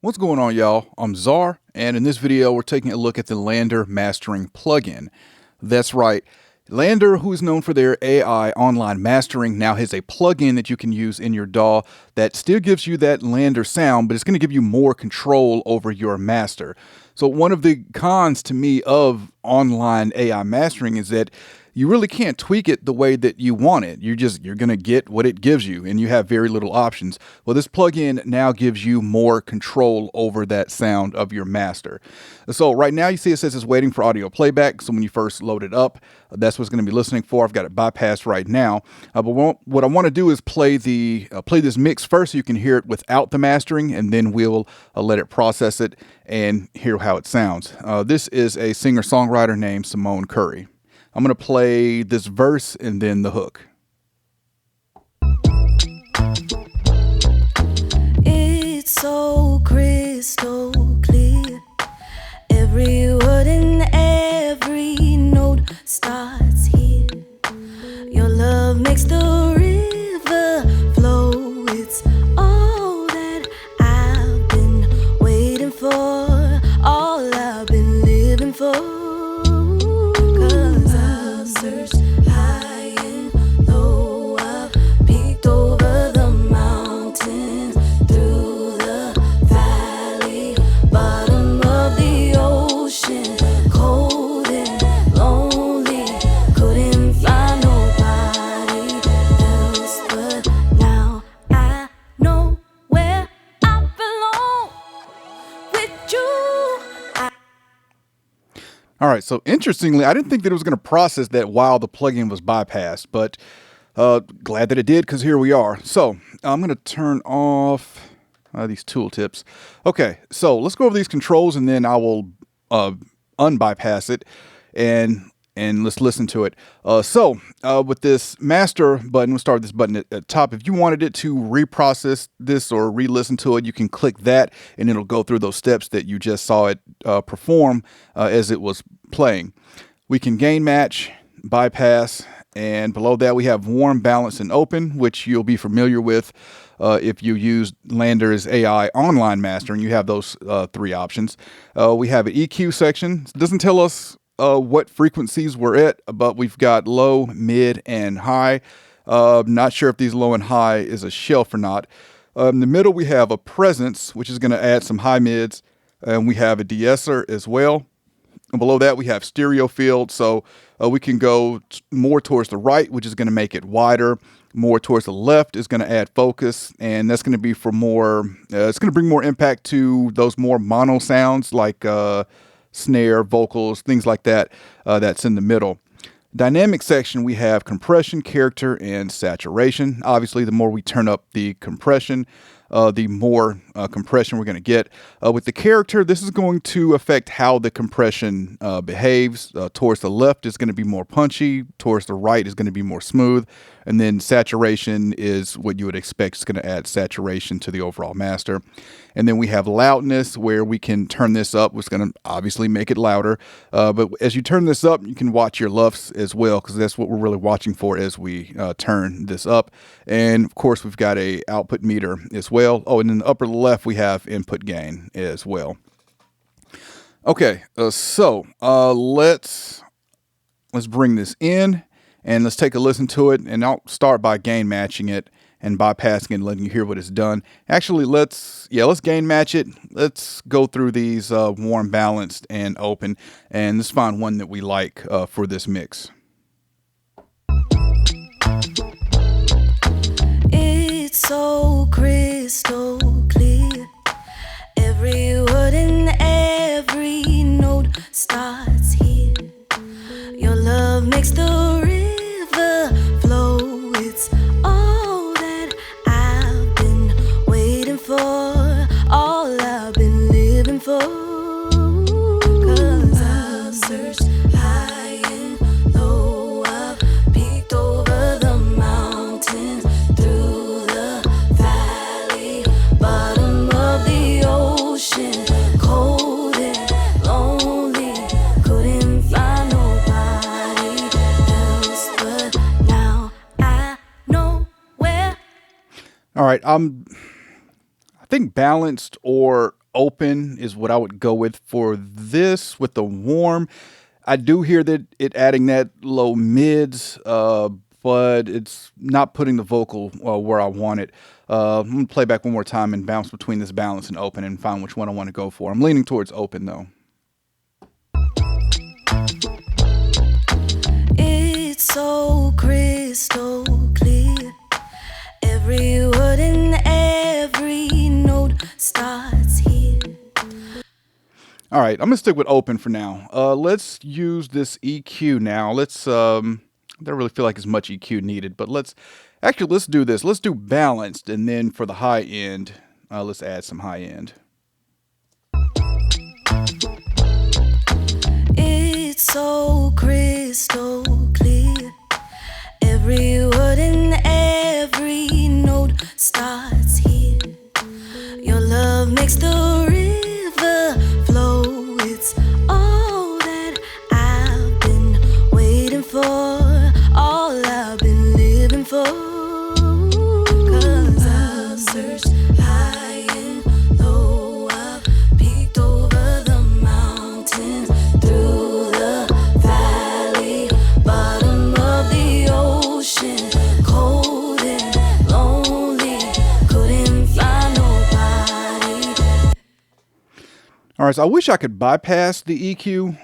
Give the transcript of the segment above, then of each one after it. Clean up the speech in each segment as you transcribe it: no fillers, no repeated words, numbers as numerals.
What's going on, y'all? I'm Czar, and in this video, we're taking a look at the LANDR mastering plugin. That's right. LANDR, who is known for their AI online mastering, now has a plugin that you can use in your DAW that still gives you that LANDR sound, but it's going to give you more control over your master. So one of the cons to me of online AI mastering is that you really can't tweak it the way that you want it. You're going to get what it gives you, and you have very little options. Well, this plugin now gives you more control over that sound of your master. So right now you see it says it's waiting for audio playback. So when you first load it up, that's what's going to be listening for. I've got it bypassed right now. But what I want to do is play this mix first so you can hear it without the mastering, and then we'll let it process it and hear how it sounds. This is a singer-songwriter named Simone Curry. I'm going to play this verse and then the hook. It's so crystal clear. Every word and every note starts here. Your love makes the river flow. It's all that I've been waiting for, all I've been living for. Searched high and low, I've peeked over the mountains, through the valley, bottom of the ocean, cold and lonely, couldn't find nobody else, but now I know where I belong with you. All right, so interestingly, I didn't think that it was going to process that while the plugin was bypassed, but glad that it did, because here we are. So I'm going to turn off these tooltips. Okay, so let's go over these controls, and then I will unbypass it, and let's listen to it. With this master button, we'll start with this button at the top. If you wanted it to reprocess this or re-listen to it, you can click that, and it'll go through those steps that you just saw it perform as it was playing. We can gain match, bypass, and below that we have warm, balance, and open, which you'll be familiar with if you use LANDR's AI online mastering. You have those three options. We have an EQ section. It doesn't tell us what frequencies we're at, but we've got low, mid, and high. Not sure if these low and high is a shelf or not. In the middle, we have a presence, which is going to add some high mids, and we have a de-esser as well. And below that, we have stereo field, so we can go more towards the right, which is going to make it wider. More towards the left is going to add focus, and that's going to be for more, it's going to bring more impact to those more mono sounds like snare, vocals, things like that, that's in the middle. Dynamic section, we have compression, character, and saturation. Obviously, the more we turn up the compression, the more compression we're going to get. With the character, this is going to affect how the compression behaves. Towards the left is going to be more punchy. Towards the right is going to be more smooth. And then saturation is what you would expect. It's going to add saturation to the overall master. And then we have loudness, where we can turn this up, which is going to obviously make it louder. But as you turn this up, you can watch your LUFS as well, because that's what we're really watching for as we turn this up. And of course, we've got a output meter as well. Oh, and in the upper left, we have input gain as well. Okay, let's bring this in, and let's take a listen to it. And I'll start by gain matching it and bypassing it and letting you hear what it's done. Actually, let's gain match it. Let's go through these warm, balanced, and open, and let's find one that we like for this mix. It's so crystal clear. Every word and every note starts here. Your love makes the river flow. It's all that I've been waiting for, all I've been living for. 'Cause I've searched high and low, I've peeked over the mountains, through the valley, bottom of the ocean, cold and lonely, couldn't find nobody else, but now I know where. All right, I think balanced or open is what I would go with for this with the warm. I do hear that it adding that low mids, but it's not putting the vocal where I want it. I'm gonna play back one more time and bounce between this balance and open and find which one I want to go for. I'm leaning towards open though. It's so crystal clear. Every word and every note starts here. All right, I'm gonna stick with open for now. Let's use this EQ now. Let's I don't really feel like as much EQ needed, but let's do this. Let's do balanced, and then for the high end, let's add some high end. It's so crystal clear. Every word and every note starts here. Your love makes the river flow. It's all that I've been waiting for, all I've been living for. 'Cause I've searched high and low, I've peeked over the mountains, through the valley, bottom of the ocean, cold and lonely, couldn't find nobody. All right, so I wish I could bypass the EQ,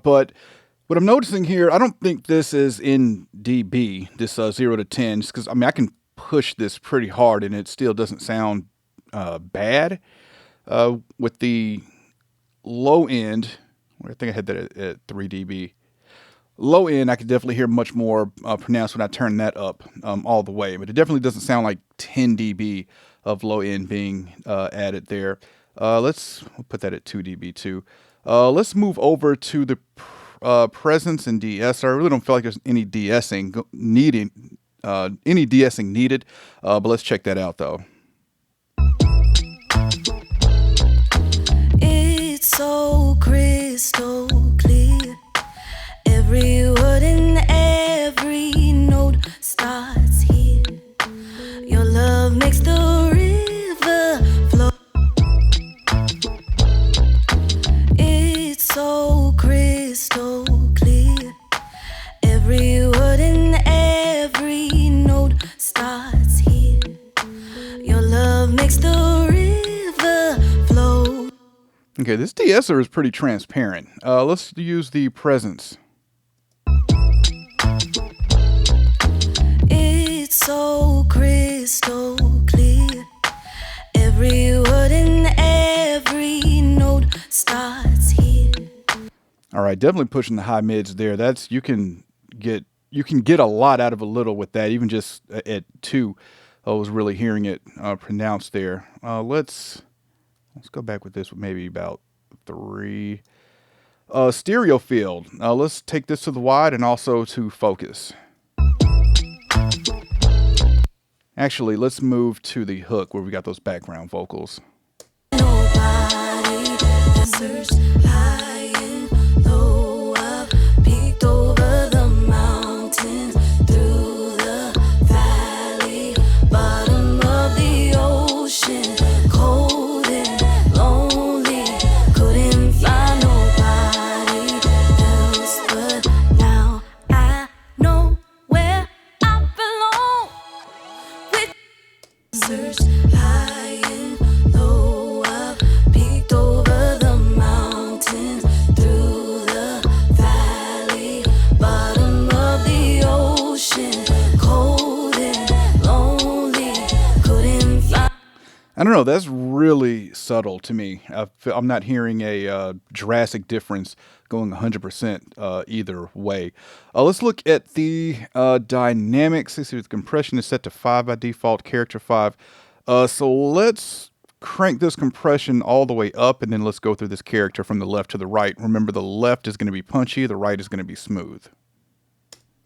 but what I'm noticing here, I don't think this is in dB, this 0 to 10, just because I mean I can push this pretty hard and it still doesn't sound bad. With the low end, I think I had that at 3 dB. Low end, I could definitely hear much more pronounced when I turn that up all the way, but it definitely doesn't sound like 10 dB of low end being added there. We'll put that at 2 dB too. Let's move over to the presence and de-esser. I really don't feel like there's any de-essing needed, but let's check that out though. It's so crystal clear. Every word and every note starts here. Your love makes the river flow. It's so crystal clear. Every word and every note starts here. Your love makes the river flow. Okay, this de-esser is pretty transparent. Let's use the presence. It's so crystal clear. Every word and every note starts here. All right, definitely pushing the high mids there. That's you can get a lot out of a little with that. Even just at 2, I was really hearing it pronounced there. Let's go back with this with maybe about 3. Stereo field. Let's take this to the wide and also to focus. Actually, let's move to the hook where we got those background vocals. Nobody that searched high and low. I've peeked over the mountains, through the valley, bottom of the ocean, cold and lonely, couldn't find nobody else. But now I know where I belong. With searched high and low, I've peeked over the mountains, through the valley, bottom of the ocean, cold and lonely, couldn't find. I don't know. That's really subtle to me. I'm not hearing a drastic difference going 100% either way. Let's look at the dynamics. Let's see, the compression is set to 5 by default, character 5. So let's crank this compression all the way up, and then let's go through this character from the left to the right. Remember, the left is going to be punchy, the right is going to be smooth.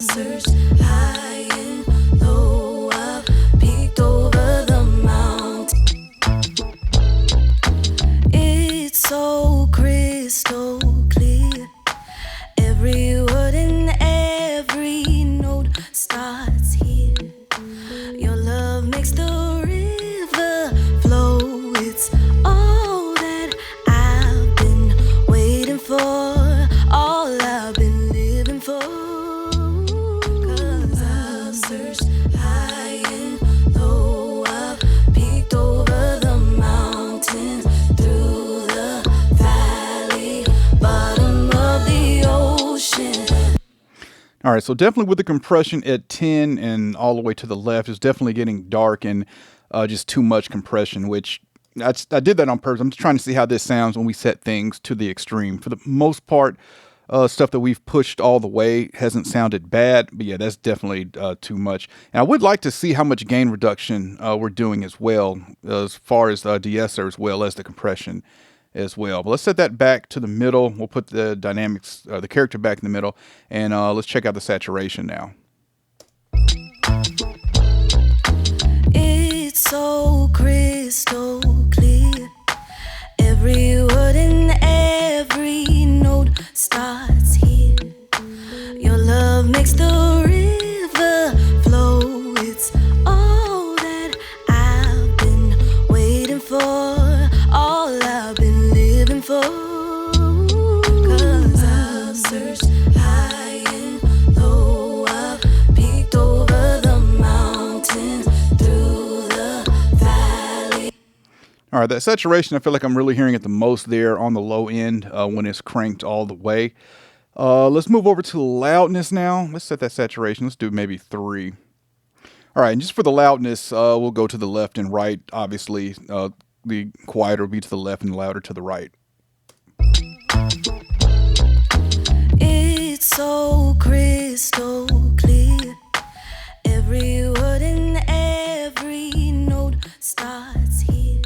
Searched high and low, I've peeked over the mountain. It's so crystal clear. Every word and every note starts here. Your love makes the river flow. It's all that All right, so definitely with the compression at 10 and all the way to the left, it's definitely getting dark and just too much compression, which I did that on purpose. I'm just trying to see how this sounds when we set things to the extreme. For the most part, stuff that we've pushed all the way hasn't sounded bad, but yeah, that's definitely too much. And I would like to see how much gain reduction we're doing as well, as far as de-esser as well as the compression as well. But let's set that back to the middle. We'll put the dynamics, the character back in the middle, and let's check out the saturation now. It's so crystal clear. Every word and every note starts here. Your love makes the river flow. It's all that I've been waiting for, all I've been living for. 'Cause I've searched high and low, I've peeked over the mountains, through the valley. All right, that saturation, I feel like I'm really hearing it the most there on the low end when it's cranked all the way. Let's move over to loudness now. Let's set that saturation. Let's do maybe 3. All right, and just for the loudness, we'll go to the left and right. Obviously, the quieter will be to the left and louder to the right. It's so crystal clear. Every word and every note starts here.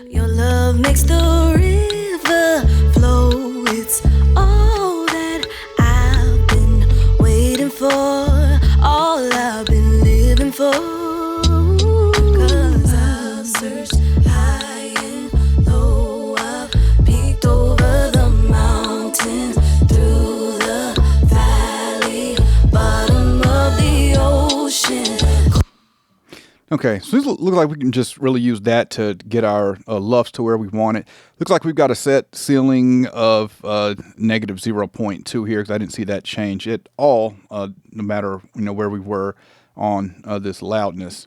Your love makes the river flow. It's all that I've been waiting for, all I've been living for. 'Cause I've searched high and low, I've peeked over the mountains, through the valley, bottom of the ocean. Okay, so it looks like we can just really use that to get our LUFS to where we want it. Looks like we've got a set ceiling of negative 0.2 here, because I didn't see that change at all, no matter where we were on this loudness.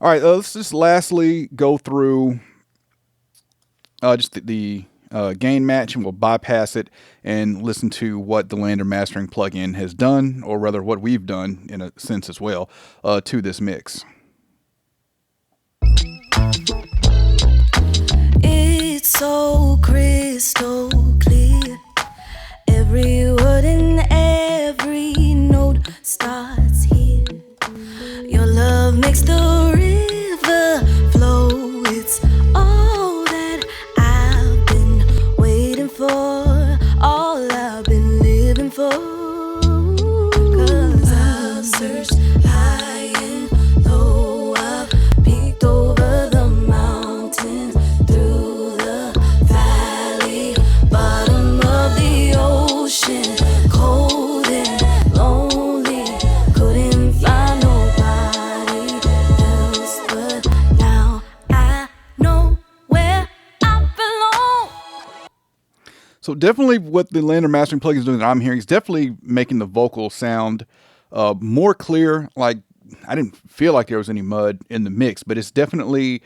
All right, let's just lastly go through just the gain match, and we'll bypass it and listen to what the LANDR mastering plugin has done, or rather what we've done in a sense as well, to this mix. It's so crystal clear. Every word and every note starts here. Your love makes the river flow. It's all that I've been waiting for, all I've been living for. 'Cause I've searched high and low, I've peeked over the mountains, through the valley, bottom of the ocean. Cold and lonely, couldn't find nobody else, but now I know where I belong. So definitely what the LANDR mastering plugin is doing that I'm hearing is definitely making the vocal sound more clear. Like, I didn't feel like there was any mud in the mix, but it's definitely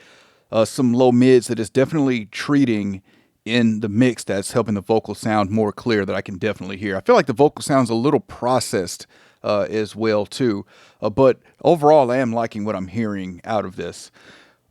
some low mids that is definitely treating in the mix that's helping the vocal sound more clear, that I can definitely hear. I feel like the vocal sounds a little processed as well too, but overall I am liking what I'm hearing out of this.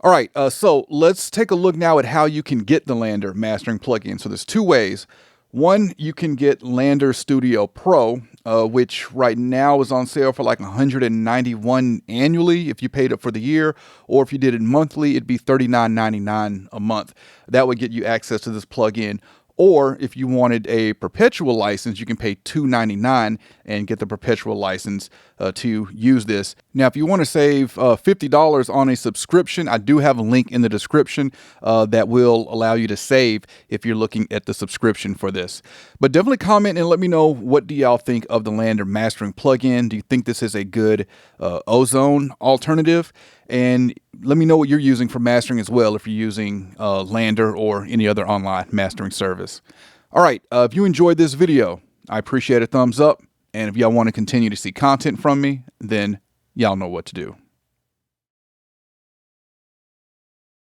All right, so let's take a look now at how you can get the LANDR mastering plugin. So there's 2 ways. One, you can get LANDR Studio Pro, which right now is on sale for like $191 annually if you paid it for the year, or if you did it monthly, it'd be $39.99 a month. That would get you access to this plugin. Or if you wanted a perpetual license, you can pay $2.99 and get the perpetual license to use this. Now, if you want to save $50 on a subscription, I do have a link in the description that will allow you to save if you're looking at the subscription for this. But definitely comment and let me know, what do y'all think of the LANDR mastering plugin? Do you think this is a good ozone alternative? And let me know what you're using for mastering as well, if you're using LANDR or any other online mastering service. All right, if you enjoyed this video, I appreciate a thumbs up. And if y'all want to continue to see content from me, then y'all know what to do.